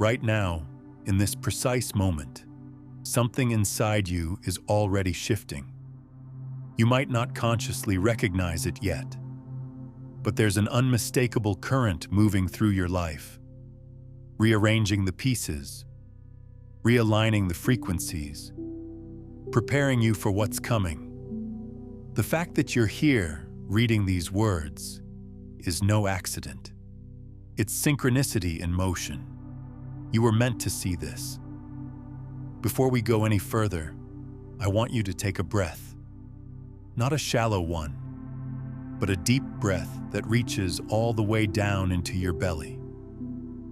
Right now, in this precise moment, something inside you is already shifting. You might not consciously recognize it yet, but there's an unmistakable current moving through your life, rearranging the pieces, realigning the frequencies, preparing you for what's coming. The fact that you're here reading these words is no accident. It's synchronicity in motion. You were meant to see this. Before we go any further, I want you to take a breath. Not a shallow one, but a deep breath that reaches all the way down into your belly.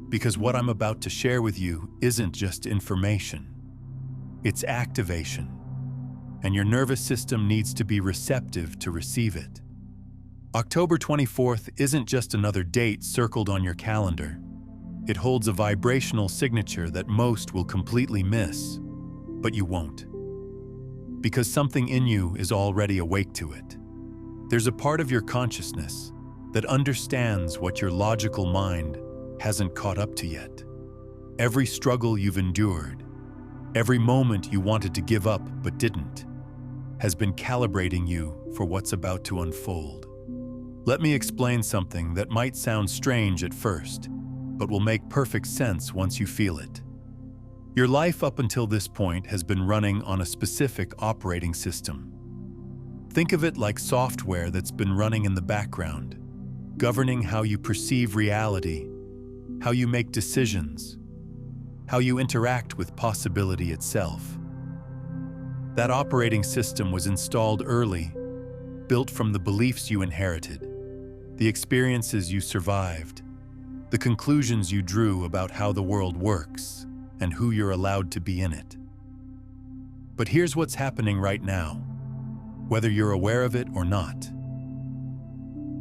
Because what I'm about to share with you isn't just information, it's activation. And your nervous system needs to be receptive to receive it. October 24th isn't just another date circled on your calendar. It holds a vibrational signature that most will completely miss, but you won't. Because something in you is already awake to it. There's a part of your consciousness that understands what your logical mind hasn't caught up to yet. Every struggle you've endured, every moment you wanted to give up but didn't, has been calibrating you for what's about to unfold. Let me explain something that might sound strange at first, but will make perfect sense once you feel it. Your life up until this point has been running on a specific operating system. Think of it like software that's been running in the background, governing how you perceive reality, how you make decisions, how you interact with possibility itself. That operating system was installed early, built from the beliefs you inherited, the experiences you survived, the conclusions you drew about how the world works and who you're allowed to be in it. But here's what's happening right now, whether you're aware of it or not.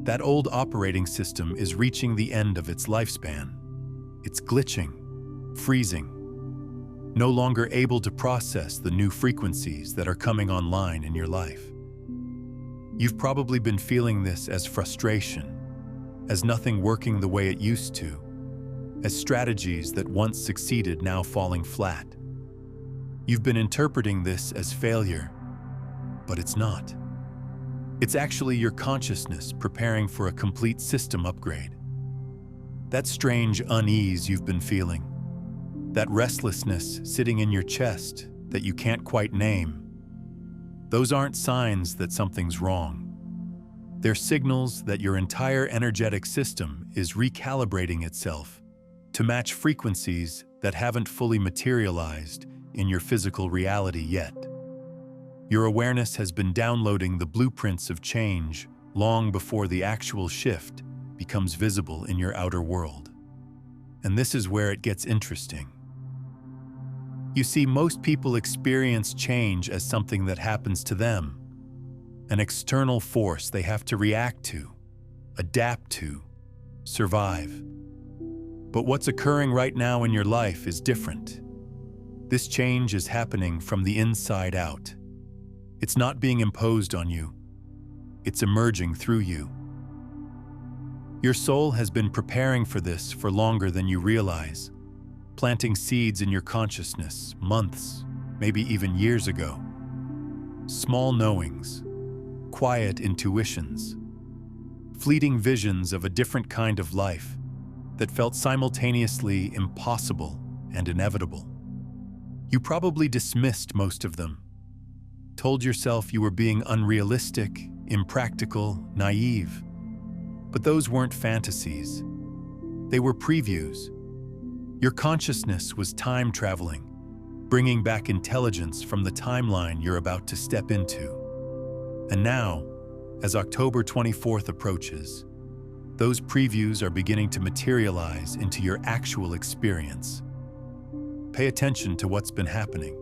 That old operating system is reaching the end of its lifespan. It's glitching, freezing, no longer able to process the new frequencies that are coming online in your life. You've probably been feeling this as frustration, as nothing working the way it used to, as strategies that once succeeded now falling flat. You've been interpreting this as failure, but it's not. It's actually your consciousness preparing for a complete system upgrade. That strange unease you've been feeling, that restlessness sitting in your chest that you can't quite name, those aren't signs that something's wrong. They're signals that your entire energetic system is recalibrating itself to match frequencies that haven't fully materialized in your physical reality yet. Your awareness has been downloading the blueprints of change long before the actual shift becomes visible in your outer world. And this is where it gets interesting. You see, most people experience change as something that happens to them, an external force they have to react to, adapt to, survive. But what's occurring right now in your life is different. This change is happening from the inside out. It's not being imposed on you. It's emerging through you. Your soul has been preparing for this for longer than you realize, planting seeds in your consciousness months, maybe even years ago. Small knowings, quiet intuitions, fleeting visions of a different kind of life that felt simultaneously impossible and inevitable. You probably dismissed most of them, told yourself you were being unrealistic, impractical, naive. But those weren't fantasies. They were previews. Your consciousness was time traveling, bringing back intelligence from the timeline you're about to step into. And now, as October 24th approaches, those previews are beginning to materialize into your actual experience. Pay attention to what's been happening.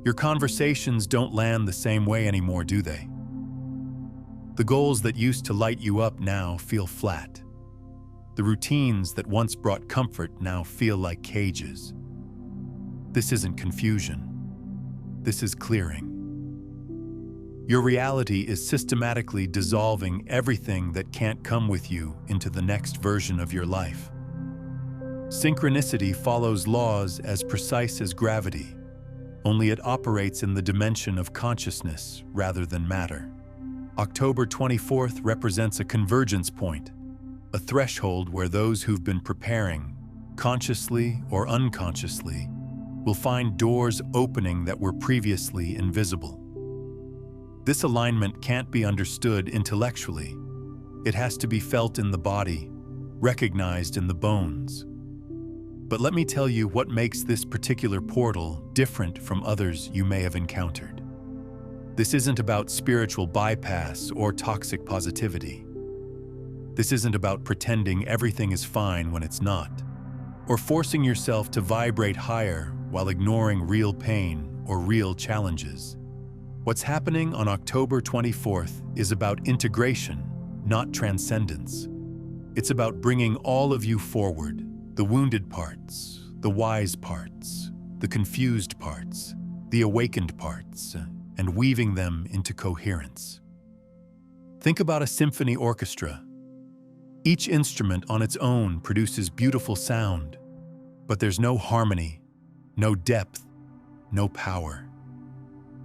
Your conversations don't land the same way anymore, do they? The goals that used to light you up now feel flat. The routines that once brought comfort now feel like cages. This isn't confusion. This is clearing. Your reality is systematically dissolving everything that can't come with you into the next version of your life. Synchronicity follows laws as precise as gravity, only it operates in the dimension of consciousness rather than matter. October 24th represents a convergence point, a threshold where those who've been preparing, consciously or unconsciously, will find doors opening that were previously invisible. This alignment can't be understood intellectually. It has to be felt in the body, recognized in the bones. But let me tell you what makes this particular portal different from others you may have encountered. This isn't about spiritual bypass or toxic positivity. This isn't about pretending everything is fine when it's not, or forcing yourself to vibrate higher while ignoring real pain or real challenges. What's happening on October 24th is about integration, not transcendence. It's about bringing all of you forward, the wounded parts, the wise parts, the confused parts, the awakened parts, and weaving them into coherence. Think about a symphony orchestra. Each instrument on its own produces beautiful sound, but there's no harmony, no depth, no power.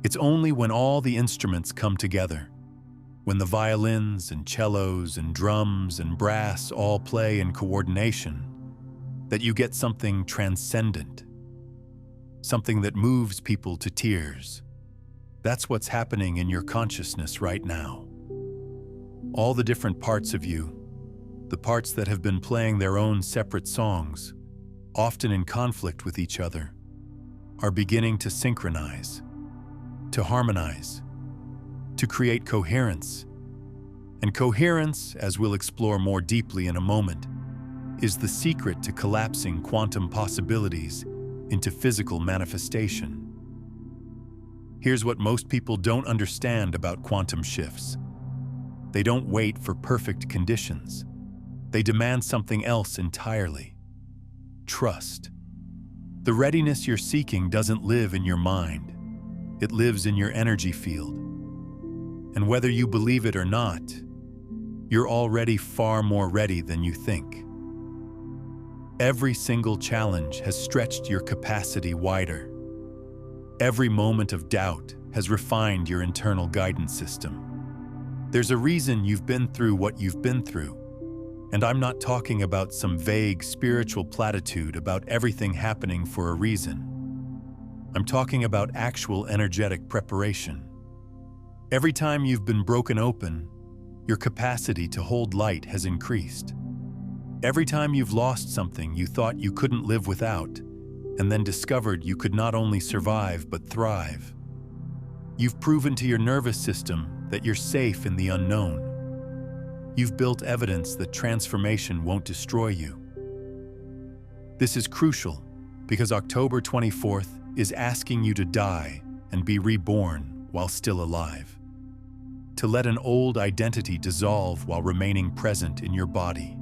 It's only when all the instruments come together, when the violins and cellos and drums and brass all play in coordination, that you get something transcendent, something that moves people to tears. That's what's happening in your consciousness right now. All the different parts of you, the parts that have been playing their own separate songs, often in conflict with each other, are beginning to synchronize, to harmonize, to create coherence. And coherence, as we'll explore more deeply in a moment, is the secret to collapsing quantum possibilities into physical manifestation. Here's what most people don't understand about quantum shifts. They don't wait for perfect conditions. They demand something else entirely: trust. The readiness you're seeking doesn't live in your mind. It lives in your energy field. And whether you believe it or not, you're already far more ready than you think. Every single challenge has stretched your capacity wider. Every moment of doubt has refined your internal guidance system. There's a reason you've been through what you've been through. And I'm not talking about some vague spiritual platitude about everything happening for a reason. I'm talking about actual energetic preparation. Every time you've been broken open, your capacity to hold light has increased. Every time you've lost something you thought you couldn't live without, and then discovered you could not only survive but thrive. You've proven to your nervous system that you're safe in the unknown. You've built evidence that transformation won't destroy you. This is crucial because October 24th is asking you to die and be reborn while still alive. To let an old identity dissolve while remaining present in your body.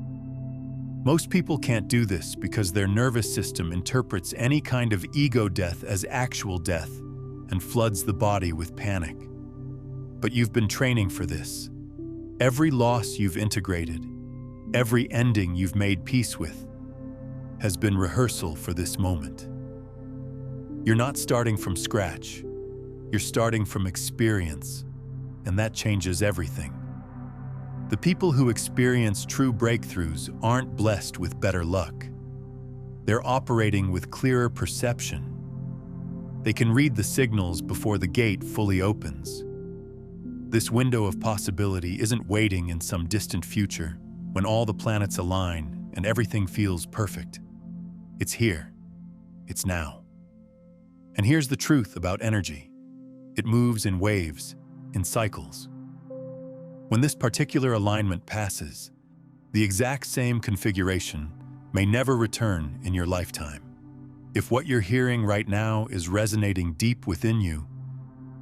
Most people can't do this because their nervous system interprets any kind of ego death as actual death and floods the body with panic. But you've been training for this. Every loss you've integrated, every ending you've made peace with, has been rehearsal for this moment. You're not starting from scratch. You're starting from experience, and that changes everything. The people who experience true breakthroughs aren't blessed with better luck. They're operating with clearer perception. They can read the signals before the gate fully opens. This window of possibility isn't waiting in some distant future when all the planets align and everything feels perfect. It's here. It's now. And here's the truth about energy. It moves in waves, in cycles. When this particular alignment passes, the exact same configuration may never return in your lifetime. If what you're hearing right now is resonating deep within you,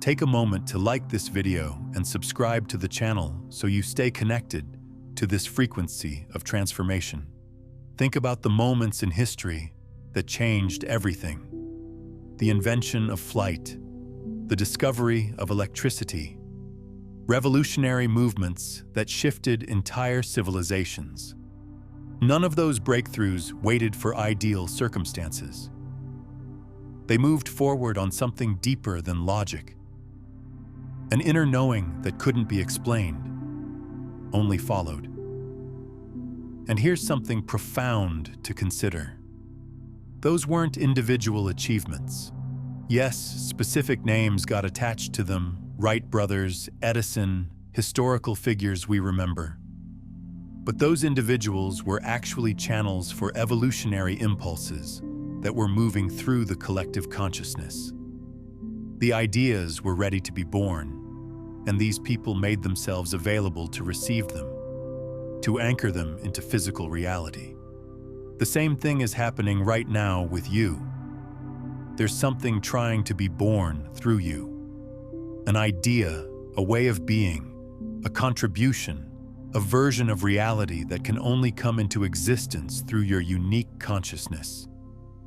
take a moment to like this video and subscribe to the channel so you stay connected to this frequency of transformation. Think about the moments in history that changed everything. The invention of flight, the discovery of electricity, revolutionary movements that shifted entire civilizations. None of those breakthroughs waited for ideal circumstances. They moved forward on something deeper than logic. An inner knowing that couldn't be explained, only followed. And here's something profound to consider. Those weren't individual achievements. Yes, specific names got attached to them, Wright brothers, Edison, historical figures we remember. But those individuals were actually channels for evolutionary impulses that were moving through the collective consciousness. The ideas were ready to be born, and these people made themselves available to receive them, to anchor them into physical reality. The same thing is happening right now with you. There's something trying to be born through you. An idea, a way of being, a contribution, a version of reality that can only come into existence through your unique consciousness,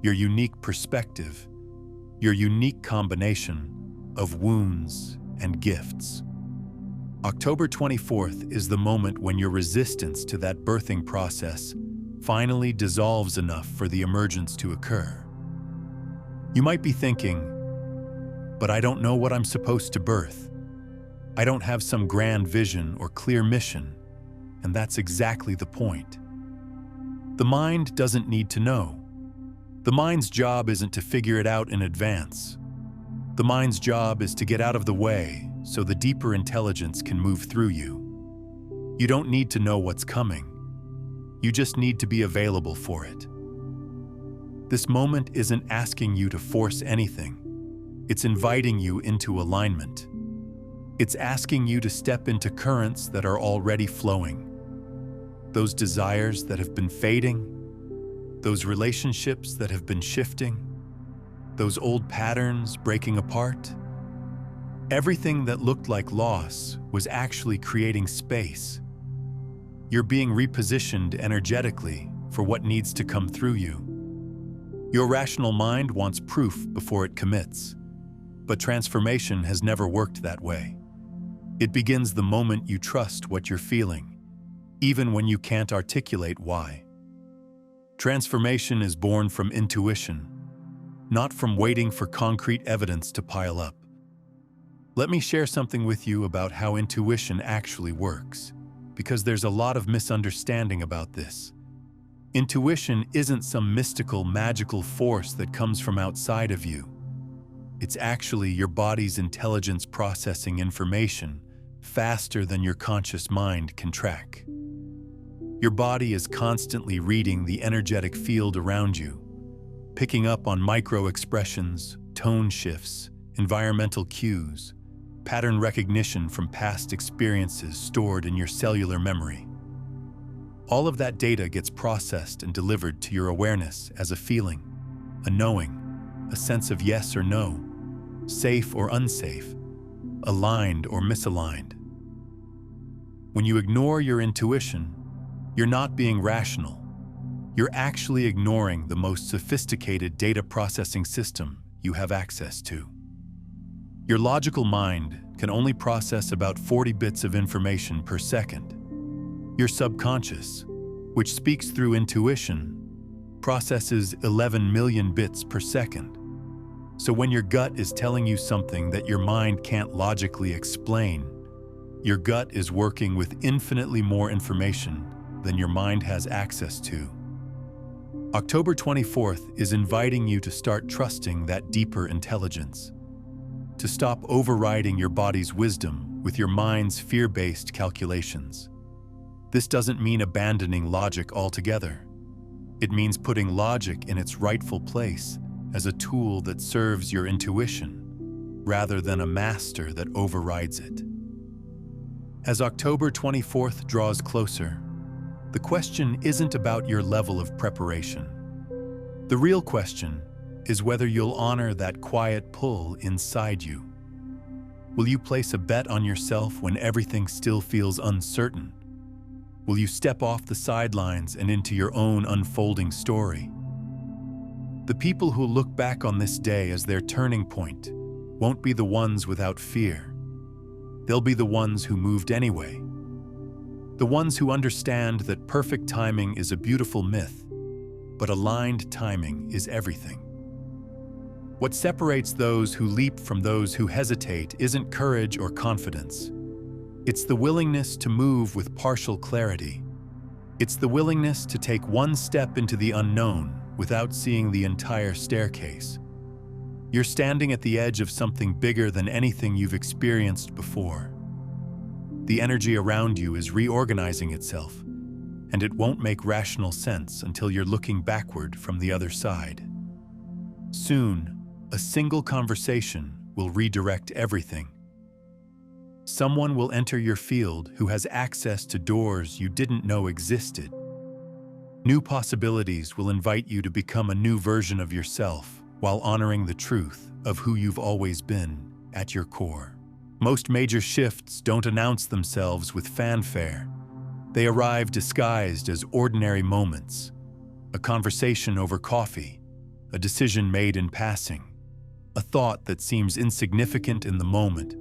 your unique perspective, your unique combination of wounds and gifts. October 24th is the moment when your resistance to that birthing process finally dissolves enough for the emergence to occur. You might be thinking, but I don't know what I'm supposed to birth. I don't have some grand vision or clear mission, and that's exactly the point. The mind doesn't need to know. The mind's job isn't to figure it out in advance. The mind's job is to get out of the way so the deeper intelligence can move through you. You don't need to know what's coming. You just need to be available for it. This moment isn't asking you to force anything. It's inviting you into alignment. It's asking you to step into currents that are already flowing. Those desires that have been fading, those relationships that have been shifting, those old patterns breaking apart. Everything that looked like loss was actually creating space. You're being repositioned energetically for what needs to come through you. Your rational mind wants proof before it commits, but transformation has never worked that way. It begins the moment you trust what you're feeling, even when you can't articulate why. Transformation is born from intuition, not from waiting for concrete evidence to pile up. Let me share something with you about how intuition actually works, because there's a lot of misunderstanding about this. Intuition isn't some mystical, magical force that comes from outside of you. It's actually your body's intelligence processing information faster than your conscious mind can track. Your body is constantly reading the energetic field around you, picking up on micro-expressions, tone shifts, environmental cues, pattern recognition from past experiences stored in your cellular memory. All of that data gets processed and delivered to your awareness as a feeling, a knowing, a sense of yes or no, safe or unsafe, aligned or misaligned. When you ignore your intuition, you're not being rational. You're actually ignoring the most sophisticated data processing system you have access to. Your logical mind can only process about 40 bits of information per second. Your subconscious, which speaks through intuition, processes 11 million bits per second. So when your gut is telling you something that your mind can't logically explain, your gut is working with infinitely more information than your mind has access to. October 24th is inviting you to start trusting that deeper intelligence, to stop overriding your body's wisdom with your mind's fear-based calculations. This doesn't mean abandoning logic altogether. It means putting logic in its rightful place as a tool that serves your intuition, rather than a master that overrides it. As October 24th draws closer, the question isn't about your level of preparation. The real question is whether you'll honor that quiet pull inside you. Will you place a bet on yourself when everything still feels uncertain? Will you step off the sidelines and into your own unfolding story? The people who look back on this day as their turning point won't be the ones without fear. They'll be the ones who moved anyway. The ones who understand that perfect timing is a beautiful myth, but aligned timing is everything. What separates those who leap from those who hesitate isn't courage or confidence. It's the willingness to move with partial clarity. It's the willingness to take one step into the unknown without seeing the entire staircase. You're standing at the edge of something bigger than anything you've experienced before. The energy around you is reorganizing itself, and it won't make rational sense until you're looking backward from the other side. Soon, a single conversation will redirect everything. Someone will enter your field who has access to doors you didn't know existed. New possibilities will invite you to become a new version of yourself while honoring the truth of who you've always been at your core. Most major shifts don't announce themselves with fanfare. They arrive disguised as ordinary moments, a conversation over coffee, a decision made in passing, a thought that seems insignificant in the moment,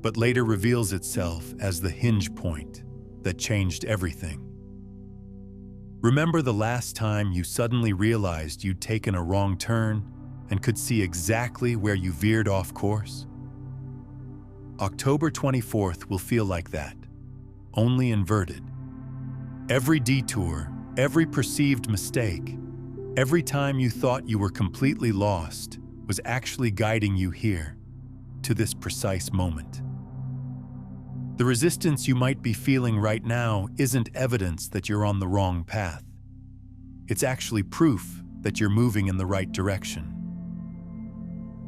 but later reveals itself as the hinge point that changed everything. Remember the last time you suddenly realized you'd taken a wrong turn and could see exactly where you veered off course? October 24th will feel like that, only inverted. Every detour, every perceived mistake, every time you thought you were completely lost was actually guiding you here, to this precise moment. The resistance you might be feeling right now isn't evidence that you're on the wrong path. It's actually proof that you're moving in the right direction.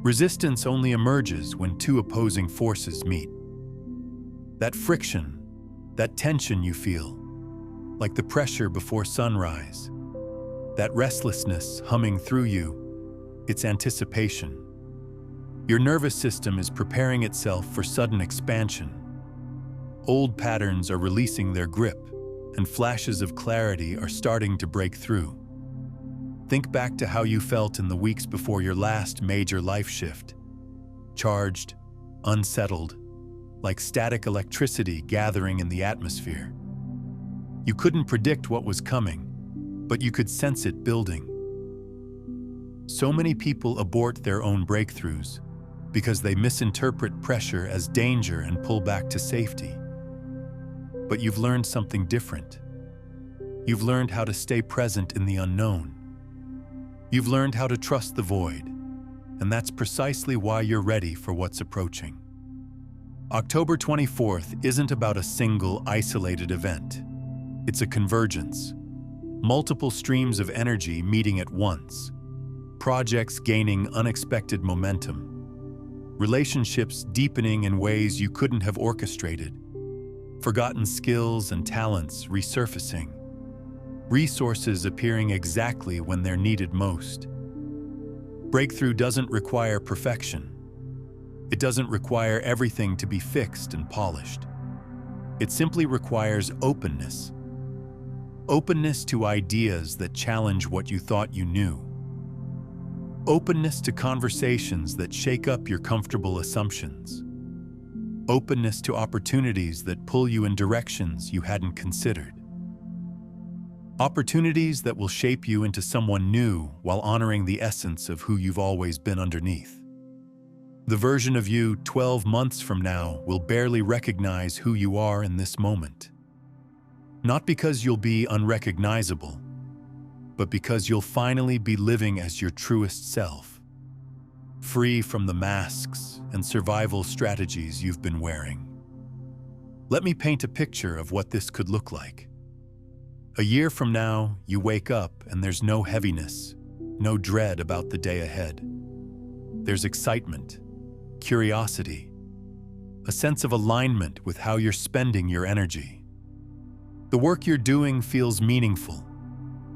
Resistance only emerges when two opposing forces meet. That friction, that tension you feel, like the pressure before sunrise, that restlessness humming through you, it's anticipation. Your nervous system is preparing itself for sudden expansion. Old patterns are releasing their grip, and flashes of clarity are starting to break through. Think back to how you felt in the weeks before your last major life shift. Charged, unsettled, like static electricity gathering in the atmosphere. You couldn't predict what was coming, but you could sense it building. So many people abort their own breakthroughs because they misinterpret pressure as danger and pull back to safety. But you've learned something different. You've learned how to stay present in the unknown. You've learned how to trust the void, and that's precisely why you're ready for what's approaching. October 24th isn't about a single, isolated event. It's a convergence. Multiple streams of energy meeting at once. Projects gaining unexpected momentum. Relationships deepening in ways you couldn't have orchestrated. Forgotten skills and talents resurfacing. Resources appearing exactly when they're needed most. Breakthrough doesn't require perfection. It doesn't require everything to be fixed and polished. It simply requires openness. Openness to ideas that challenge what you thought you knew. Openness to conversations that shake up your comfortable assumptions. Openness to opportunities that pull you in directions you hadn't considered. Opportunities that will shape you into someone new while honoring the essence of who you've always been underneath. The version of you 12 months from now will barely recognize who you are in this moment. Not because you'll be unrecognizable, but because you'll finally be living as your truest self, free from the masks and survival strategies you've been wearing. Let me paint a picture of what this could look like. A year from now, you wake up and there's no heaviness, no dread about the day ahead. There's excitement, curiosity, a sense of alignment with how you're spending your energy. The work you're doing feels meaningful,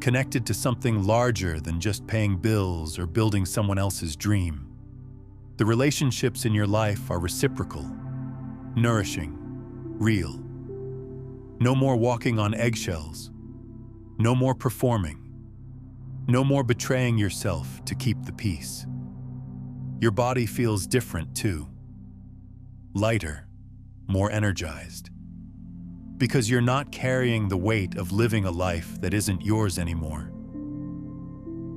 connected to something larger than just paying bills or building someone else's dream. The relationships in your life are reciprocal, nourishing, real. No more walking on eggshells. No more performing. No more betraying yourself to keep the peace. Your body feels different too. Lighter, more energized. Because you're not carrying the weight of living a life that isn't yours anymore.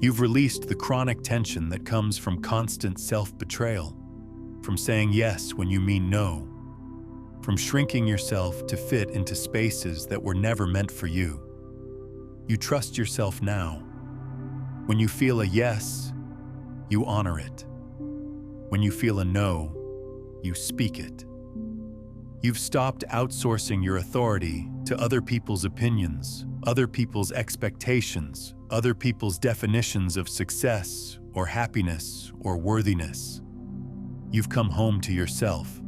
You've released the chronic tension that comes from constant self-betrayal, from saying yes when you mean no, from shrinking yourself to fit into spaces that were never meant for you. You trust yourself now. When you feel a yes, you honor it. When you feel a no, you speak it. You've stopped outsourcing your authority to other people's opinions, other people's expectations, other people's definitions of success or happiness or worthiness. You've come home to yourself.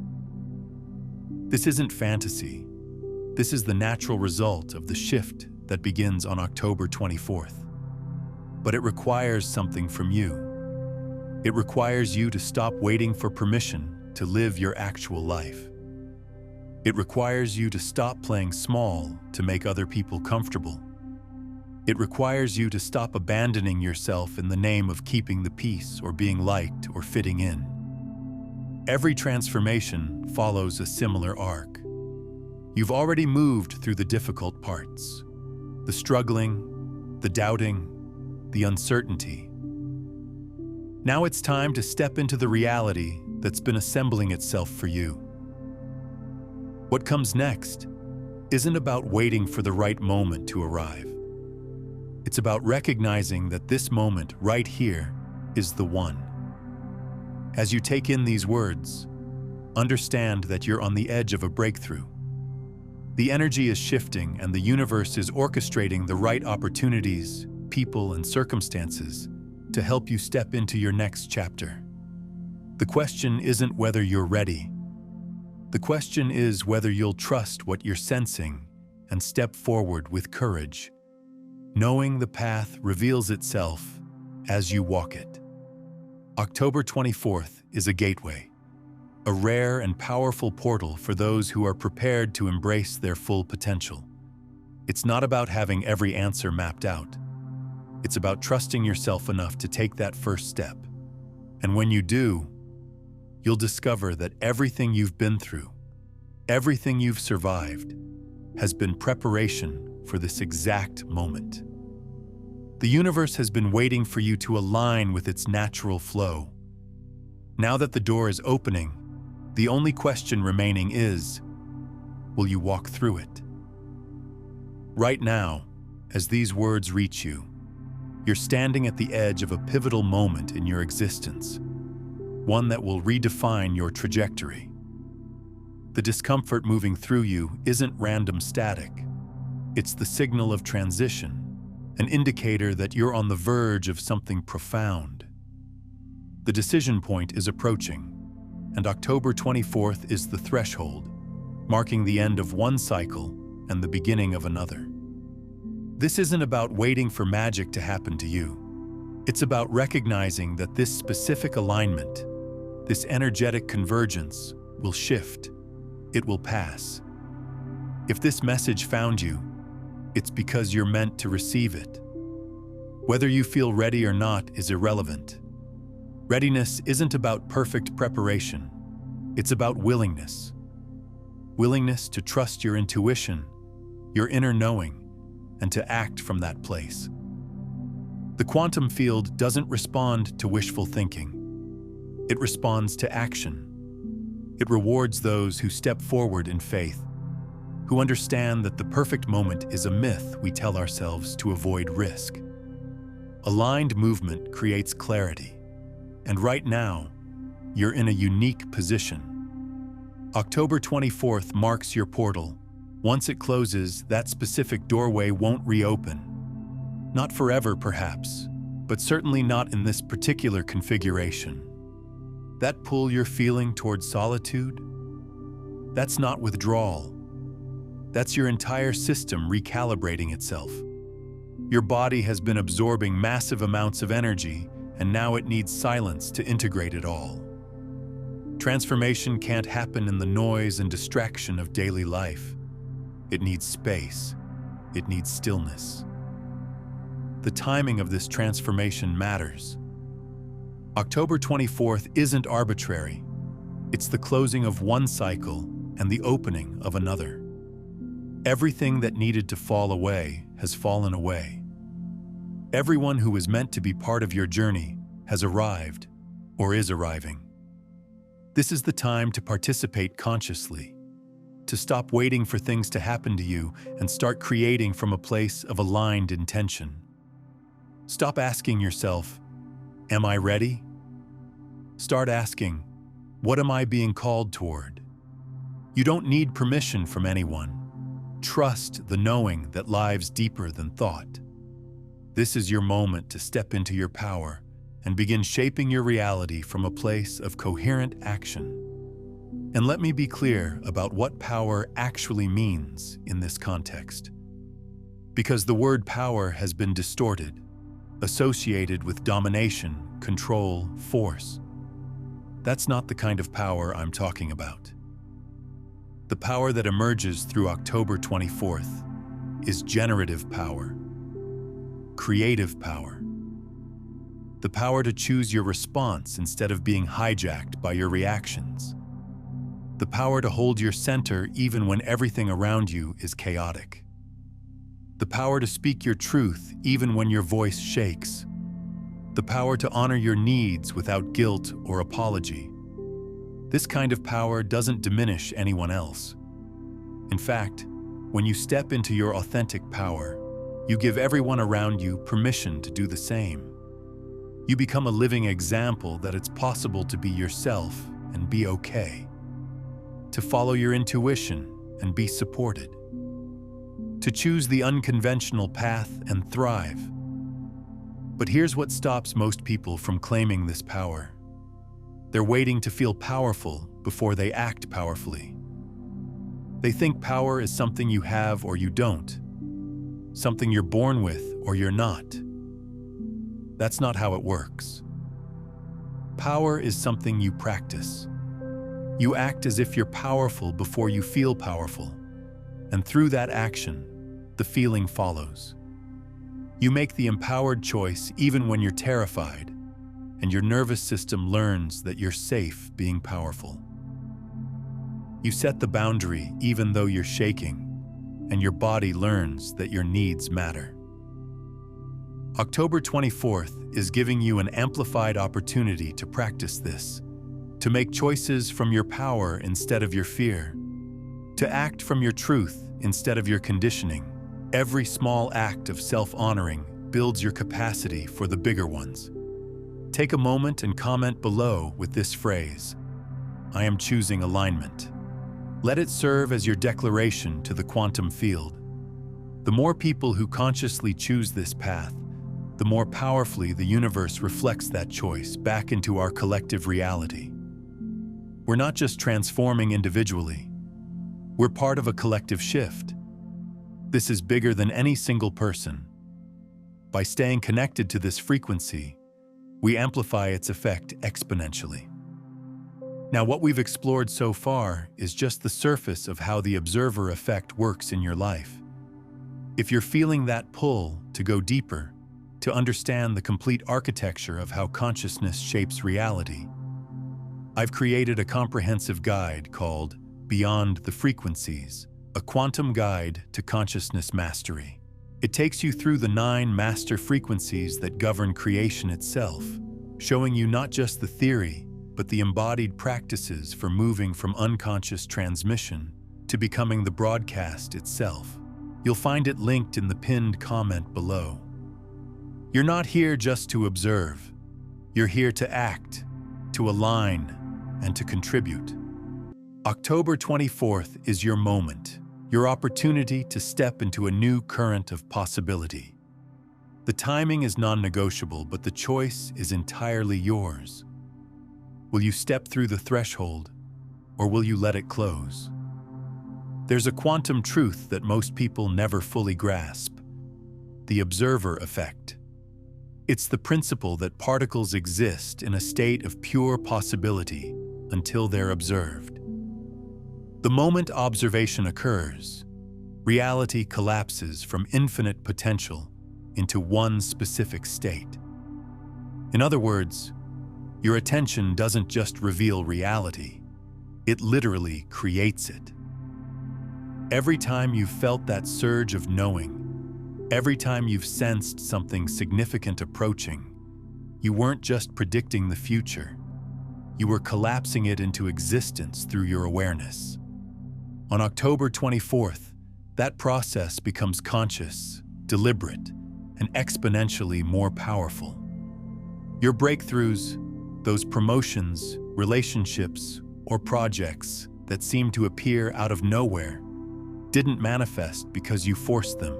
This isn't fantasy. This is the natural result of the shift that begins on October 24th. But it requires something from you. It requires you to stop waiting for permission to live your actual life. It requires you to stop playing small to make other people comfortable. It requires you to stop abandoning yourself in the name of keeping the peace or being liked or fitting in. Every transformation follows a similar arc. You've already moved through the difficult parts, the struggling, the doubting, the uncertainty. Now it's time to step into the reality that's been assembling itself for you. What comes next isn't about waiting for the right moment to arrive. It's about recognizing that this moment right here is the one. As you take in these words, understand that you're on the edge of a breakthrough. The energy is shifting and the universe is orchestrating the right opportunities, people, and circumstances to help you step into your next chapter. The question isn't whether you're ready. The question is whether you'll trust what you're sensing and step forward with courage, knowing the path reveals itself as you walk it. October 24th is a gateway, a rare and powerful portal for those who are prepared to embrace their full potential. It's not about having every answer mapped out. It's about trusting yourself enough to take that first step. And when you do, you'll discover that everything you've been through, everything you've survived, has been preparation for this exact moment. The universe has been waiting for you to align with its natural flow. Now that the door is opening, the only question remaining is, will you walk through it? Right now, as these words reach you, you're standing at the edge of a pivotal moment in your existence, one that will redefine your trajectory. The discomfort moving through you isn't random static. It's the signal of transition, an indicator that you're on the verge of something profound. The decision point is approaching, and October 24th is the threshold, marking the end of one cycle and the beginning of another. This isn't about waiting for magic to happen to you. It's about recognizing that this specific alignment, this energetic convergence, will shift. It will pass. If this message found you, it's because you're meant to receive it. Whether you feel ready or not is irrelevant. Readiness isn't about perfect preparation. It's about willingness. Willingness to trust your intuition, your inner knowing, and to act from that place. The quantum field doesn't respond to wishful thinking. It responds to action. It rewards those who step forward in faith, who understand that the perfect moment is a myth we tell ourselves to avoid risk. Aligned movement creates clarity, and right now, you're in a unique position. October 24th marks your portal. Once it closes, that specific doorway won't reopen. Not forever, perhaps, but certainly not in this particular configuration. That pull you're feeling towards solitude? That's not withdrawal. That's your entire system recalibrating itself. Your body has been absorbing massive amounts of energy, and now it needs silence to integrate it all. Transformation can't happen in the noise and distraction of daily life. It needs space. It needs stillness. The timing of this transformation matters. October 24th isn't arbitrary. It's the closing of one cycle and the opening of another. Everything that needed to fall away has fallen away. Everyone who was meant to be part of your journey has arrived or is arriving. This is the time to participate consciously, to stop waiting for things to happen to you and start creating from a place of aligned intention. Stop asking yourself, "Am I ready?" Start asking, "What am I being called toward?" You don't need permission from anyone. Trust the knowing that lies deeper than thought. This is your moment to step into your power and begin shaping your reality from a place of coherent action. And let me be clear about what power actually means in this context. Because the word power has been distorted, associated with domination, control, force. That's not the kind of power I'm talking about. The power that emerges through October 24th is generative power, creative power, the power to choose your response instead of being hijacked by your reactions, the power to hold your center even when everything around you is chaotic, the power to speak your truth even when your voice shakes, the power to honor your needs without guilt or apology. This kind of power doesn't diminish anyone else. In fact, when you step into your authentic power, you give everyone around you permission to do the same. You become a living example that it's possible to be yourself and be okay, to follow your intuition and be supported, to choose the unconventional path and thrive. But here's what stops most people from claiming this power. They're waiting to feel powerful before they act powerfully. They think power is something you have or you don't, something you're born with or you're not. That's not how it works. Power is something you practice. You act as if you're powerful before you feel powerful, and through that action, the feeling follows. You make the empowered choice even when you're terrified, and your nervous system learns that you're safe being powerful. You set the boundary even though you're shaking, and your body learns that your needs matter. October 24th is giving you an amplified opportunity to practice this, to make choices from your power instead of your fear, to act from your truth instead of your conditioning. Every small act of self-honoring builds your capacity for the bigger ones. Take a moment and comment below with this phrase, "I am choosing alignment." Let it serve as your declaration to the quantum field. The more people who consciously choose this path, the more powerfully the universe reflects that choice back into our collective reality. We're not just transforming individually. We're part of a collective shift. This is bigger than any single person. By staying connected to this frequency, we amplify its effect exponentially. Now, what we've explored so far is just the surface of how the observer effect works in your life. If you're feeling that pull to go deeper, to understand the complete architecture of how consciousness shapes reality, I've created a comprehensive guide called Beyond the Frequencies, a quantum guide to consciousness mastery. It takes you through the 9 master frequencies that govern creation itself, showing you not just the theory, but the embodied practices for moving from unconscious transmission to becoming the broadcast itself. You'll find it linked in the pinned comment below. You're not here just to observe. You're here to act, to align, and to contribute. October 24th is your moment. Your opportunity to step into a new current of possibility. The timing is non-negotiable, but the choice is entirely yours. Will you step through the threshold, or will you let it close? There's a quantum truth that most people never fully grasp: the observer effect. It's the principle that particles exist in a state of pure possibility until they're observed. The moment observation occurs, reality collapses from infinite potential into one specific state. In other words, your attention doesn't just reveal reality, it literally creates it. Every time you've felt that surge of knowing, every time you've sensed something significant approaching, you weren't just predicting the future. You were collapsing it into existence through your awareness. On October 24th, that process becomes conscious, deliberate, and exponentially more powerful. Your breakthroughs, those promotions, relationships, or projects that seem to appear out of nowhere, didn't manifest because you forced them.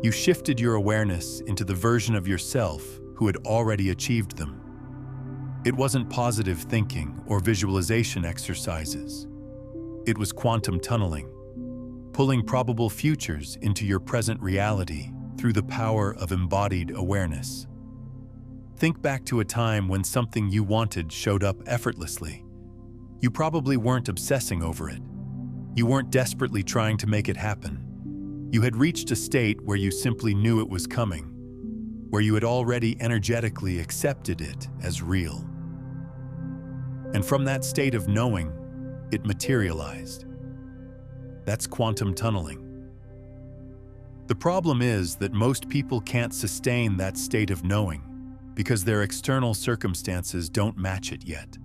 You shifted your awareness into the version of yourself who had already achieved them. It wasn't positive thinking or visualization exercises. It was quantum tunneling, pulling probable futures into your present reality through the power of embodied awareness. Think back to a time when something you wanted showed up effortlessly. You probably weren't obsessing over it. You weren't desperately trying to make it happen. You had reached a state where you simply knew it was coming, where you had already energetically accepted it as real. And from that state of knowing, it materialized. That's quantum tunneling. The problem is that most people can't sustain that state of knowing because their external circumstances don't match it yet.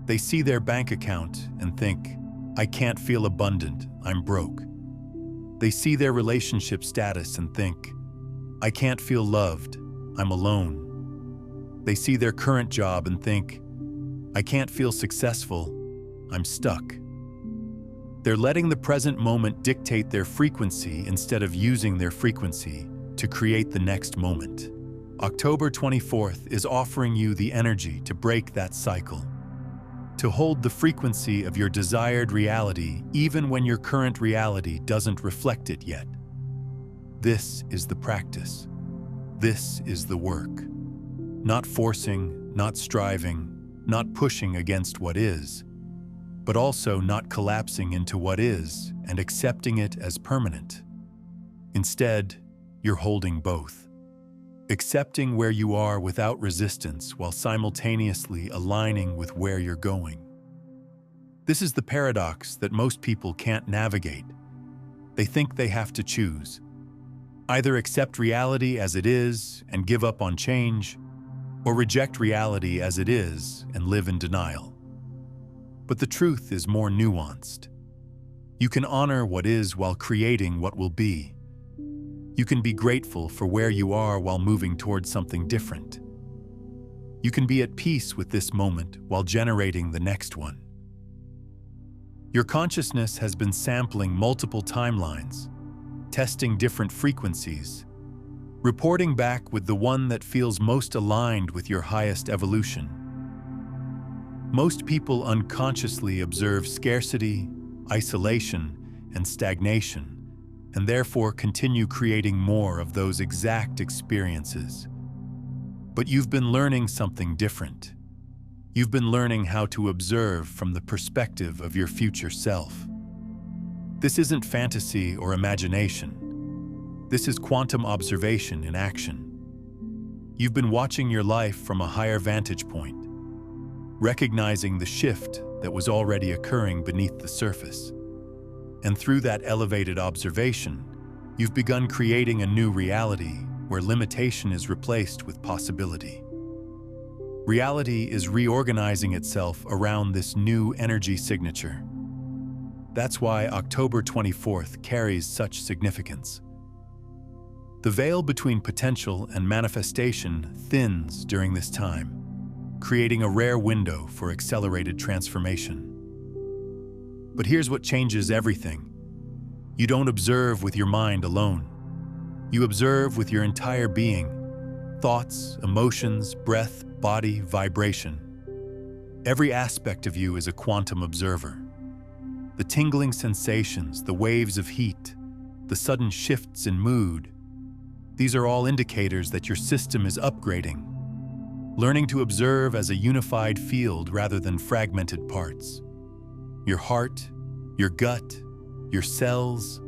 They see their bank account and think, "I can't feel abundant, I'm broke." They see their relationship status and think, "I can't feel loved, I'm alone." They see their current job and think, "I can't feel successful, I'm stuck." They're letting the present moment dictate their frequency instead of using their frequency to create the next moment. October 24th is offering you the energy to break that cycle, to hold the frequency of your desired reality even when your current reality doesn't reflect it yet. This is the practice. This is the work. Not forcing, not striving, not pushing against what is, but also not collapsing into what is and accepting it as permanent. Instead, you're holding both. Accepting where you are without resistance while simultaneously aligning with where you're going. This is the paradox that most people can't navigate. They think they have to choose. Either accept reality as it is and give up on change, or reject reality as it is and live in denial. But the truth is more nuanced. You can honor what is while creating what will be. You can be grateful for where you are while moving towards something different. You can be at peace with this moment while generating the next one. Your consciousness has been sampling multiple timelines, testing different frequencies, reporting back with the one that feels most aligned with your highest evolution. Most people unconsciously observe scarcity, isolation, and stagnation, and therefore continue creating more of those exact experiences. But you've been learning something different. You've been learning how to observe from the perspective of your future self. This isn't fantasy or imagination. This is quantum observation in action. You've been watching your life from a higher vantage point, recognizing the shift that was already occurring beneath the surface. And through that elevated observation, you've begun creating a new reality where limitation is replaced with possibility. Reality is reorganizing itself around this new energy signature. That's why October 24th carries such significance. The veil between potential and manifestation thins during this time, creating a rare window for accelerated transformation. But here's what changes everything. You don't observe with your mind alone. You observe with your entire being: thoughts, emotions, breath, body, vibration. Every aspect of you is a quantum observer. The tingling sensations, the waves of heat, the sudden shifts in mood, these are all indicators that your system is upgrading, learning to observe as a unified field rather than fragmented parts. Your heart, your gut, your cells,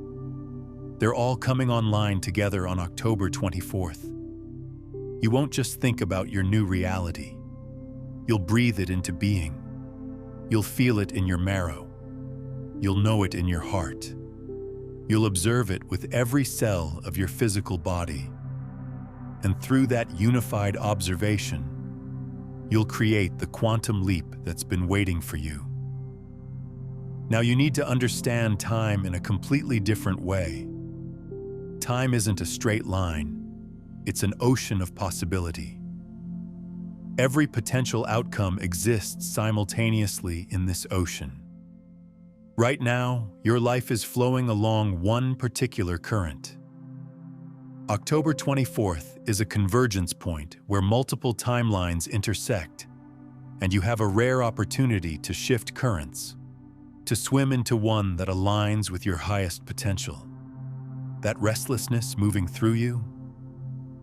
they're all coming online together on October 24th. You won't just think about your new reality. You'll breathe it into being. You'll feel it in your marrow. you'll know it in your heart. You'll observe it with every cell of your physical body. And through that unified observation, you'll create the quantum leap that's been waiting for you. Now you need to understand time in a completely different way. Time isn't a straight line, it's an ocean of possibility. Every potential outcome exists simultaneously in this ocean. Right now, your life is flowing along one particular current. October 24th is a convergence point where multiple timelines intersect, and you have a rare opportunity to shift currents, to swim into one that aligns with your highest potential. That restlessness moving through you,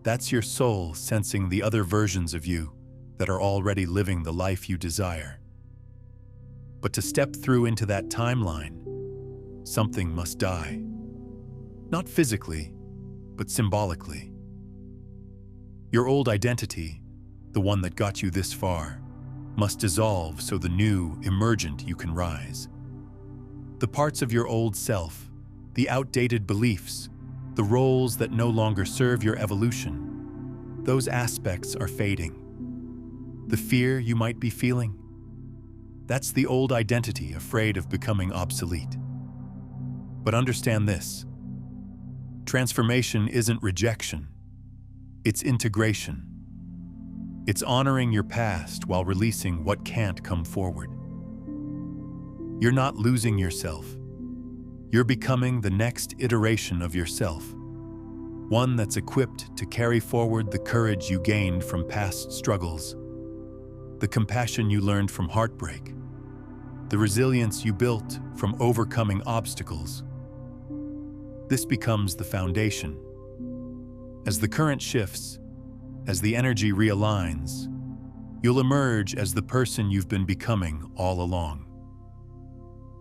that's your soul sensing the other versions of you that are already living the life you desire. But to step through into that timeline, something must die. Not physically, but symbolically. Your old identity, the one that got you this far, must dissolve so the new, emergent you can rise. The parts of your old self, the outdated beliefs, the roles that no longer serve your evolution, those aspects are fading. The fear you might be feeling, that's the old identity afraid of becoming obsolete. But understand this: transformation isn't rejection, it's integration. It's honoring your past while releasing what can't come forward. You're not losing yourself. You're becoming the next iteration of yourself, one that's equipped to carry forward the courage you gained from past struggles, the compassion you learned from heartbreak, the resilience you built from overcoming obstacles. This becomes the foundation. As the current shifts, as the energy realigns, you'll emerge as the person you've been becoming all along.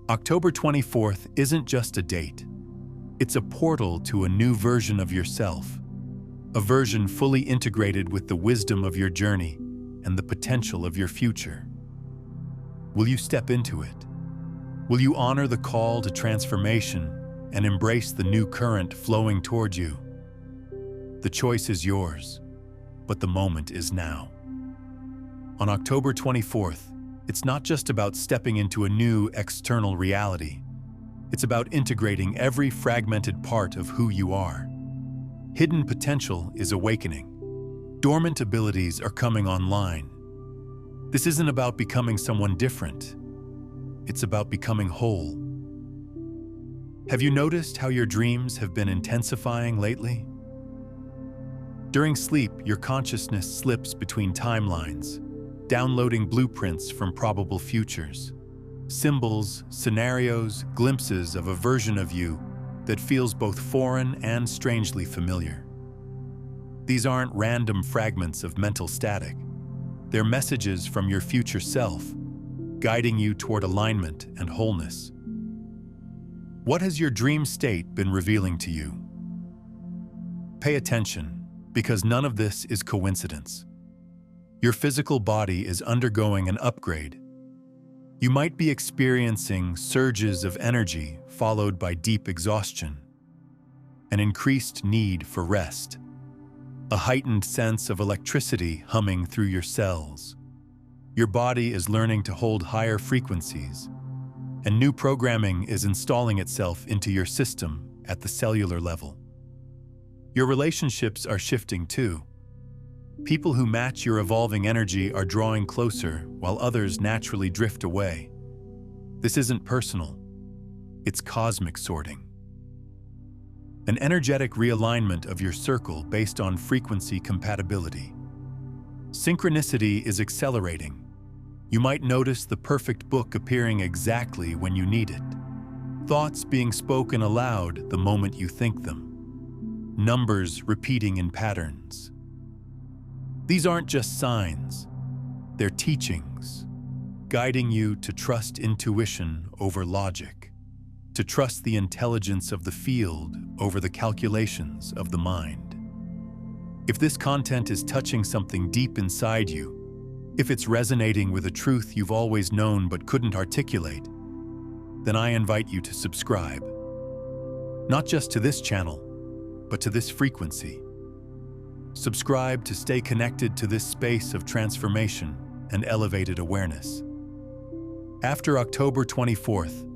October 24th isn't just a date. It's a portal to a new version of yourself, a version fully integrated with the wisdom of your journey and the potential of your future. Will you step into it? Will you honor the call to transformation and embrace the new current flowing toward you? The choice is yours, but the moment is now. On October 24th, it's not just about stepping into a new external reality. It's about integrating every fragmented part of who you are. Hidden potential is awakening. Dormant abilities are coming online. This isn't about becoming someone different. It's about becoming whole. Have you noticed how your dreams have been intensifying lately? During sleep, your consciousness slips between timelines, downloading blueprints from probable futures, symbols, scenarios, glimpses of a version of you that feels both foreign and strangely familiar. These aren't random fragments of mental static. They're messages from your future self, guiding you toward alignment and wholeness. What has your dream state been revealing to you? Pay attention, because none of this is coincidence. Your physical body is undergoing an upgrade. You might be experiencing surges of energy followed by deep exhaustion, an increased need for rest, a heightened sense of electricity humming through your cells. Your body is learning to hold higher frequencies, and new programming is installing itself into your system at the cellular level. Your relationships are shifting too. People who match your evolving energy are drawing closer while others naturally drift away. This isn't personal, it's cosmic sorting. An energetic realignment of your circle based on frequency compatibility. Synchronicity is accelerating. You might notice the perfect book appearing exactly when you need it. Thoughts being spoken aloud the moment you think them. Numbers repeating in patterns. These aren't just signs, they're teachings, guiding you to trust intuition over logic, to trust the intelligence of the field over the calculations of the mind. If this content is touching something deep inside you, if it's resonating with a truth you've always known but couldn't articulate, then I invite you to subscribe. Not just to this channel, but to this frequency. Subscribe to stay connected to this space of transformation and elevated awareness. After October 24th,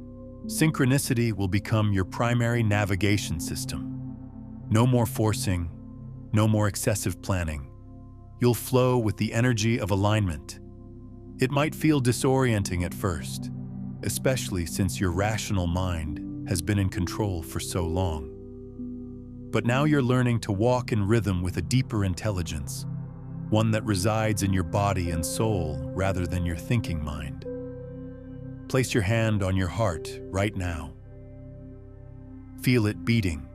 synchronicity will become your primary navigation system. No more forcing, no more excessive planning. You'll flow with the energy of alignment. It might feel disorienting at first, especially since your rational mind has been in control for so long. But now you're learning to walk in rhythm with a deeper intelligence, one that resides in your body and soul rather than your thinking mind. Place your hand on your heart right now. Feel it beating.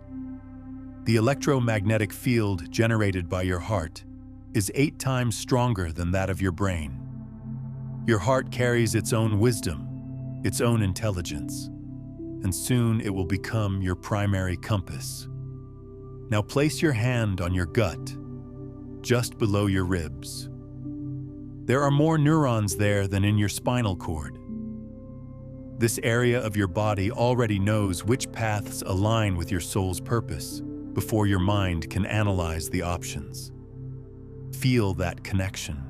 The electromagnetic field generated by your heart is 8 times stronger than that of your brain. Your heart carries its own wisdom, its own intelligence, and soon it will become your primary compass. Now place your hand on your gut, just below your ribs. There are more neurons there than in your spinal cord. This area of your body already knows which paths align with your soul's purpose before your mind can analyze the options. Feel that connection.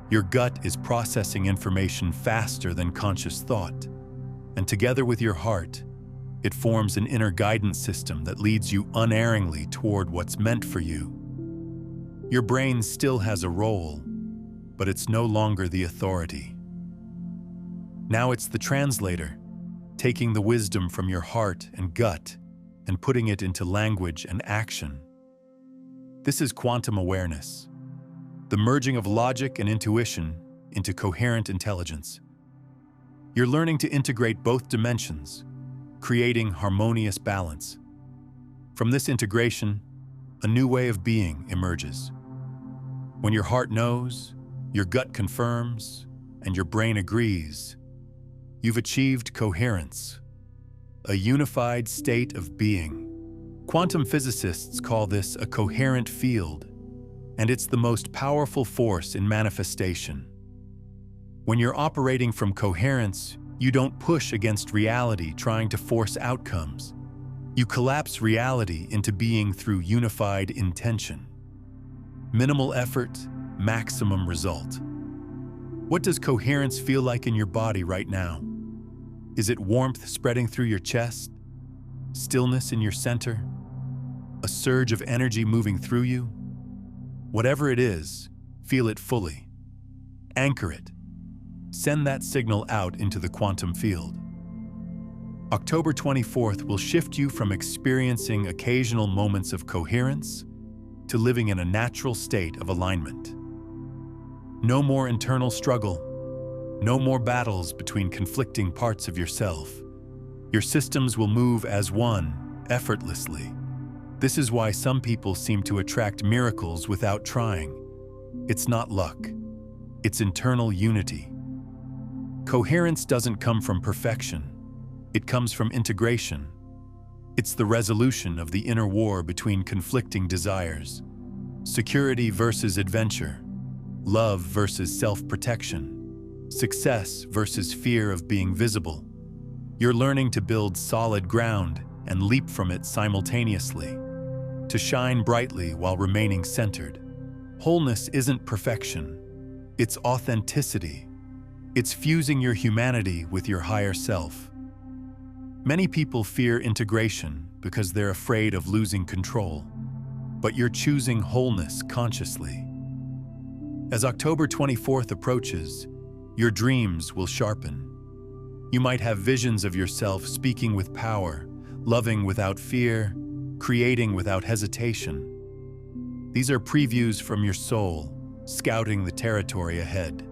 Your gut is processing information faster than conscious thought, and together with your heart, it forms an inner guidance system that leads you unerringly toward what's meant for you. Your brain still has a role, but it's no longer the authority. Now it's the translator, taking the wisdom from your heart and gut and putting it into language and action. This is quantum awareness, the merging of logic and intuition into coherent intelligence. You're learning to integrate both dimensions, creating harmonious balance. From this integration, a new way of being emerges. When your heart knows, your gut confirms, and your brain agrees, you've achieved coherence, a unified state of being. Quantum physicists call this a coherent field, and it's the most powerful force in manifestation. When you're operating from coherence, you don't push against reality trying to force outcomes. You collapse reality into being through unified intention. Minimal effort, maximum result. What does coherence feel like in your body right now? Is it warmth spreading through your chest? Stillness in your center? A surge of energy moving through you? Whatever it is, feel it fully. Anchor it. Send that signal out into the quantum field. October 24th will shift you from experiencing occasional moments of coherence to living in a natural state of alignment. No more internal struggle, no more battles between conflicting parts of yourself. Your systems will move as one, effortlessly. This is why some people seem to attract miracles without trying. It's not luck, it's internal unity. Coherence doesn't come from perfection. It comes from integration. It's the resolution of the inner war between conflicting desires. Security versus adventure. Love versus self-protection. Success versus fear of being visible. You're learning to build solid ground and leap from it simultaneously. To shine brightly while remaining centered. Wholeness isn't perfection. It's authenticity. It's fusing your humanity with your higher self. Many people fear integration because they're afraid of losing control, but you're choosing wholeness consciously. As October 24th approaches, your dreams will sharpen. You might have visions of yourself speaking with power, loving without fear, creating without hesitation. These are previews from your soul, scouting the territory ahead.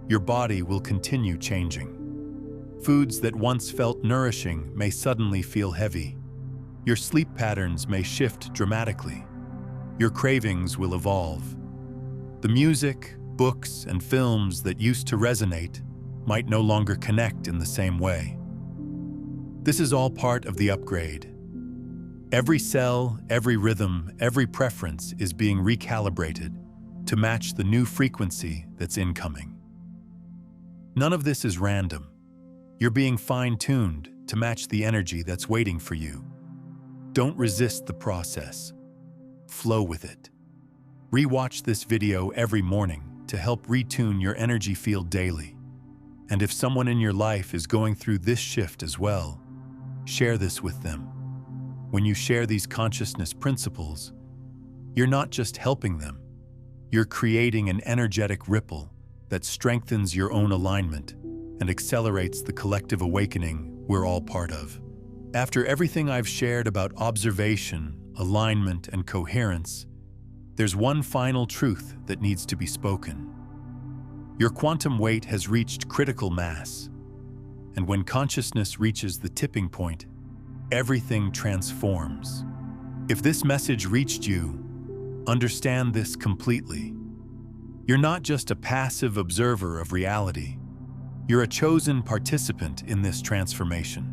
Your body will continue changing. Foods that once felt nourishing may suddenly feel heavy. Your sleep patterns may shift dramatically. Your cravings will evolve. The music, books, and films that used to resonate might no longer connect in the same way. This is all part of the upgrade. Every cell, every rhythm, every preference is being recalibrated to match the new frequency that's incoming. None of this is random. You're being fine-tuned to match the energy that's waiting for you. Don't resist the process. Flow with it. Rewatch this video every morning to help retune your energy field daily. And if someone in your life is going through this shift as well, share this with them. When you share these consciousness principles, you're not just helping them, you're creating an energetic ripple that strengthens your own alignment and accelerates the collective awakening we're all part of. After everything I've shared about observation, alignment, and coherence, there's one final truth that needs to be spoken. Your quantum weight has reached critical mass, and when consciousness reaches the tipping point, everything transforms. If this message reached you, understand this completely. You're not just a passive observer of reality. You're a chosen participant in this transformation.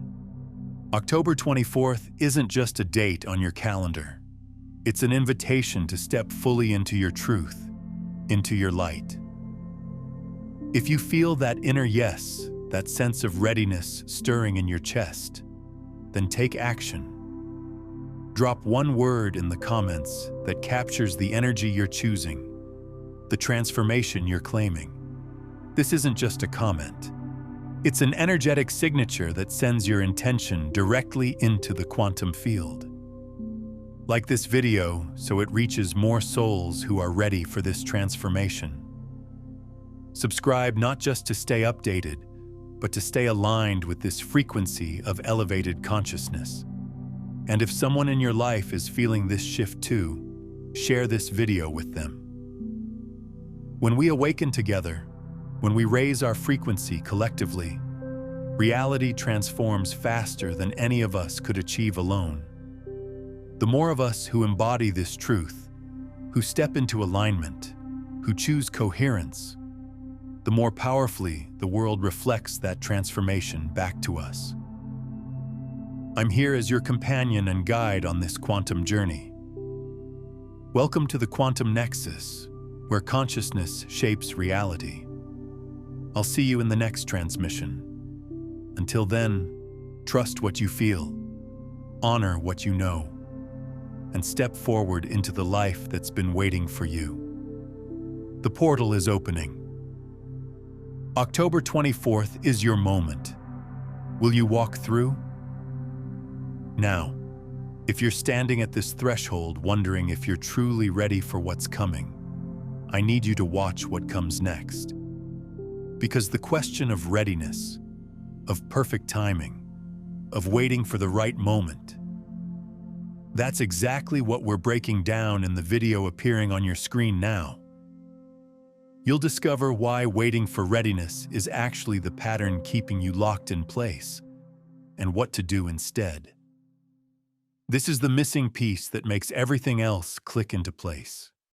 October 24th isn't just a date on your calendar. It's an invitation to step fully into your truth, into your light. If you feel that inner yes, that sense of readiness stirring in your chest, then take action. Drop one word in the comments that captures the energy you're choosing, the transformation you're claiming. This isn't just a comment. It's an energetic signature that sends your intention directly into the quantum field. Like this video so it reaches more souls who are ready for this transformation. Subscribe not just to stay updated, but to stay aligned with this frequency of elevated consciousness. And if someone in your life is feeling this shift too, share this video with them. When we awaken together, when we raise our frequency collectively, reality transforms faster than any of us could achieve alone. The more of us who embody this truth, who step into alignment, who choose coherence, the more powerfully the world reflects that transformation back to us. I'm here as your companion and guide on this quantum journey. Welcome to the Quantum Nexus, where consciousness shapes reality. I'll see you in the next transmission. Until then, trust what you feel, honor what you know, and step forward into the life that's been waiting for you. The portal is opening. October 24th is your moment. Will you walk through? Now, if you're standing at this threshold wondering if you're truly ready for what's coming, I need you to watch what comes next. Because the question of readiness, of perfect timing, of waiting for the right moment, that's exactly what we're breaking down in the video appearing on your screen now. You'll discover why waiting for readiness is actually the pattern keeping you locked in place, and what to do instead. This is the missing piece that makes everything else click into place.